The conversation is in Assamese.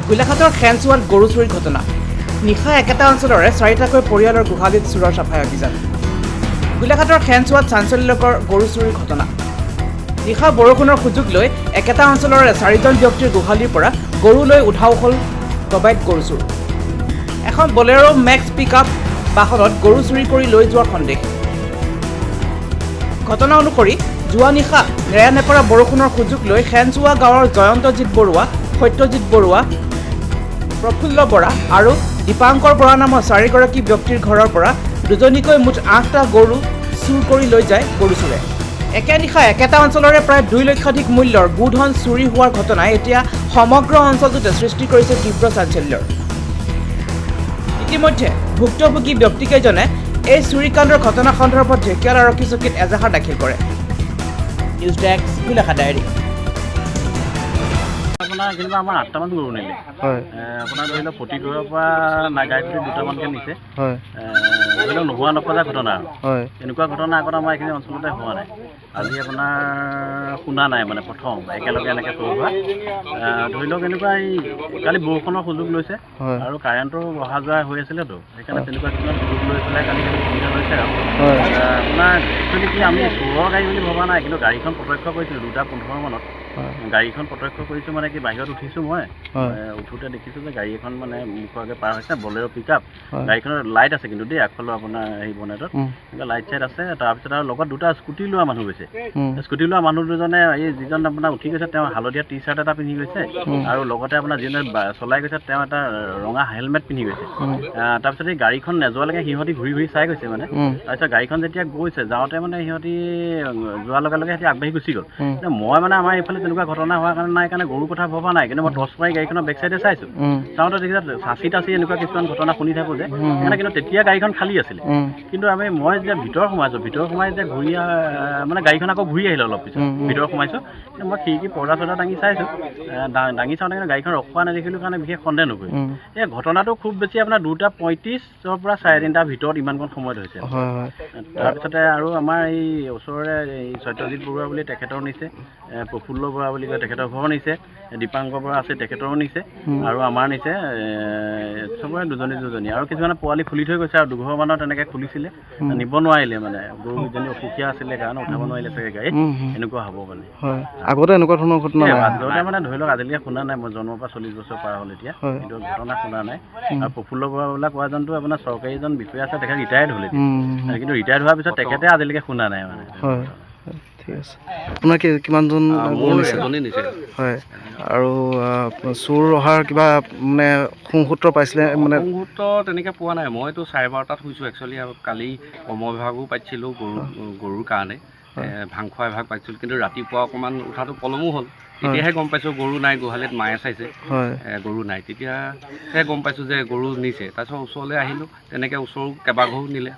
গোলাঘাটৰ খেনচুৱাত গৰু চুৰিৰ ঘটনা। নিশা একেটা অঞ্চলৰে 4টাকৈ পৰিয়ালৰ গোহালিত চোৰৰ চাফাই অভিযান। গোলাঘাটৰ খেনচুৱাত চাঞ্চল্যকৰ গৰু চুৰিৰ ঘটনা। নিশা বৰষুণৰ সুযোগ লৈ একেটা অঞ্চলৰে 4জন ব্যক্তিৰ গোহালিৰ পৰা গৰু লৈ উধাও হ'ল দবাইত গৰু চুৰ। এখন বলেৰো মেক্স পিকআপ বাহনত গৰু চুৰি কৰি লৈ যোৱাৰ সন্দেহ। ঘটনা অনুসৰি যোৱা নিশা নেৰানেপেৰা বৰষুণৰ সুযোগ লৈ খেনচুৱা গাঁৱৰ জয়ন্তজিৎ বৰুৱা, সত্যজিৎ বৰুৱা, প্ৰফুল্ল বৰা আৰু দীপাংকৰ বৰা নামৰ 4গৰাকী ব্যক্তিৰ ঘৰৰ পৰা দুজনীকৈ মুঠ 8টা গৰু চুৰ কৰি লৈ যায় গৰু চোৰে। একে নিশা একেটা অঞ্চলৰে প্ৰায় 2 লক্ষাধিক মূল্যৰ গোধন চুৰি হোৱাৰ ঘটনাই এতিয়া সমগ্ৰ অঞ্চলটোতে সৃষ্টি কৰিছে তীব্ৰ চাঞ্চল্যৰ। ইতিমধ্যে ভুক্তভোগী ব্যক্তিকেইজনে এই চুৰিকাণ্ডৰ ঘটনা সন্দৰ্ভত ঢেকিয়াল আৰক্ষী চকীত এজাহাৰ দাখিল কৰে। News desk Golaghat diary. আপোনাৰ যেনিবা আমাৰ 8টামান গৰু নিলে। হয়। আপোনাৰ ধৰি লওক প্ৰতি ঘৰৰ পৰা নাগাই কৰি 2টামানকৈ নিছে। হয়। ধৰি লওক নোহোৱা নপজা ঘটনা আৰু। হয়। এনেকুৱা ঘটনা আগত আমাৰ এইখিনি অঞ্চলতে হোৱা নাই। আজি আপোনাৰ শুনা নাই মানে প্ৰথম একেলগে এনেকৈ চুৰ হোৱা। ধৰি লওক এনেকুৱা এই কালি বৰষুণৰ সুযোগ লৈছে আৰু কাৰেণ্টটো অহা যোৱা হৈ আছিলেতো, সেইকাৰণে তেনেকুৱা কিছুমান সুযোগ লৈ পেলাই কালি সুবিধা লৈছে আৰু। আপোনাৰ একচুৱেলি কি আমি চোৰৰ গাড়ী বুলি ভবা নাই, কিন্তু গাড়ীখন প্ৰত্যক্ষ কৰিছিলোঁ 2:15 মানত। গাড়ীখন প্ৰত্যক্ষ কৰিছোঁ মানে কি বাহিৰত উঠিছোঁ মই, উঠোঁতে দেখিছোঁ যে গাড়ী এখন মানে মুখৰ আগে পাৰ হৈছে, বলেৰো পিকআপ। গাড়ীখনৰ লাইট আছে কিন্তু দেই, আগফালৰ আপোনাৰ হেৰি বনেটত এনেকুৱা লাইট চাইট আছে। তাৰপিছত আৰু লগত 2টা স্কুটি লোৱা মানুহ গৈছে। স্কুটি লোৱা মানুহ দুজনে এই যিজন আপোনাৰ উঠি গৈছে তেওঁ হালধীয়া টি-চাৰ্ট এটা পিন্ধি গৈছে আৰু লগতে আপোনাৰ যিজনে চলাই গৈছে তেওঁ এটা ৰঙা হেলমেট পিন্ধি গৈছে। তাৰপিছত এই গাড়ীখন নেযোৱালৈকে সিহঁতি ঘূৰি ঘূৰি চাই গৈছে মানে। তাৰপিছত গাড়ীখন যেতিয়া গৈছে যাওঁতে মানে সিহঁতি যোৱাৰ লগে লগে সিহঁতি আগবাঢ়ি গুচি গ'ল। মই মানে আমাৰ এইফালে তেনেকুৱা ঘটনা হোৱাৰ কাৰণে নাই কাৰণে গৰুৰ কথা ভবা নাই, কিন্তু মই টৰ্চ মাৰি গাড়ীখনৰ বেক চাইডে চাইছোঁ। চাওঁতে দেখিছোঁ চাচি তাচি এনেকুৱা কিছুমান ঘটনা শুনি থাকোঁ যে সেইকাৰণে, কিন্তু তেতিয়া গাড়ীখন খালী আছিলে। কিন্তু মই যেতিয়া ভিতৰ সোমাই যেতিয়া ঘূৰি মানে গাড়ীখন আকৌ ঘূৰি আহিলে অলপ পিছত ভিতৰত সোমাইছোঁ। কিন্তু মই খিৰিকী পৰ্দা চৰ্দা দাঙি চাইছোঁ, দাঙি চাওঁতে কিন্তু গাড়ীখন ৰখোৱা নেদেখিলোঁ কাৰণে বিশেষ সন্দেহ নকৰিলোঁ। এই ঘটনাটো খুব বেছি আপোনাৰ 2:35 পৰা 3:30 ভিতৰত ইমানকণ সময়ত হৈছে। তাৰপিছতে আৰু আমাৰ এই ওচৰৰে এই সত্যজিৎ বৰুৱা বুলি তেখেতৰ নিছে, প্ৰফুল্ল বৰা বুলি কয় তেখেতৰ ঘৰৰ নিছে, দীপাংকৰ বৰা আছে তেখেতৰো নিছে, আৰু আমাৰ নিছে। চবৰে দুজনী আৰু কিছুমানে পোৱালি খুলি থৈ গৈছে আৰু 2 ঘৰমানৰ তেনেকৈ খুলিছিলে, নিব নোৱাৰিলে মানে গৰুকেইজনী অসুখীয়া আছিলে কাৰণে উঠাব নোৱাৰিলে চাগে গাড়ীত, এনেকুৱা হ'ব মানে। আগতে এনেকুৱা ধৰণৰ ঘটনা আগতে মানে ধৰি লওক আজিলৈকে শুনা নাই, মই জন্মৰ পৰা 40 বছৰ পাৰ হ'ল এতিয়া, কিন্তু ঘটনা শুনা নাই। আৰু প্ৰফুল্ল বৰা বোলা কোৱাজনটো আপোনাৰ চৰকাৰী এজন বিষয়া আছে, তেখেত ৰিটায়াৰ্ড হ'ল এতিয়া, কিন্তু ৰিটায়াৰ্ড হোৱাৰ পিছত তেখেতে আজিলৈকে শুনা নাই মানে। ঠিক আছে। আপোনাৰ কিমানজন গৰু নিছে? এজনী নিছে। হয়। আৰু চোৰ অহাৰ কিবা মানে সুসূত্ৰ পাইছিলে মানে? সুসূত্ৰ তেনেকৈ পোৱা নাই। মইতো 12:30 শুইছোঁ একচুৱেলি। কালি কৰ্মবিভাগো পাইছিলোঁ গৰুৰ কাৰণে, ভাং খোৱা এভাগ পাইছিলোঁ, কিন্তু ৰাতিপুৱা অকণমান উঠাটো পলমো হ'ল। তেতিয়াহে গম পাইছোঁ গৰু নাই, গোহালিত মায়ে চাইছে গৰু নাই, তেতিয়াহে গম পাইছোঁ যে গৰু নিছে। তাৰপিছত ওচৰলৈ আহিলোঁ, তেনেকৈ ওচৰো কেইবাঘৰো নিলে।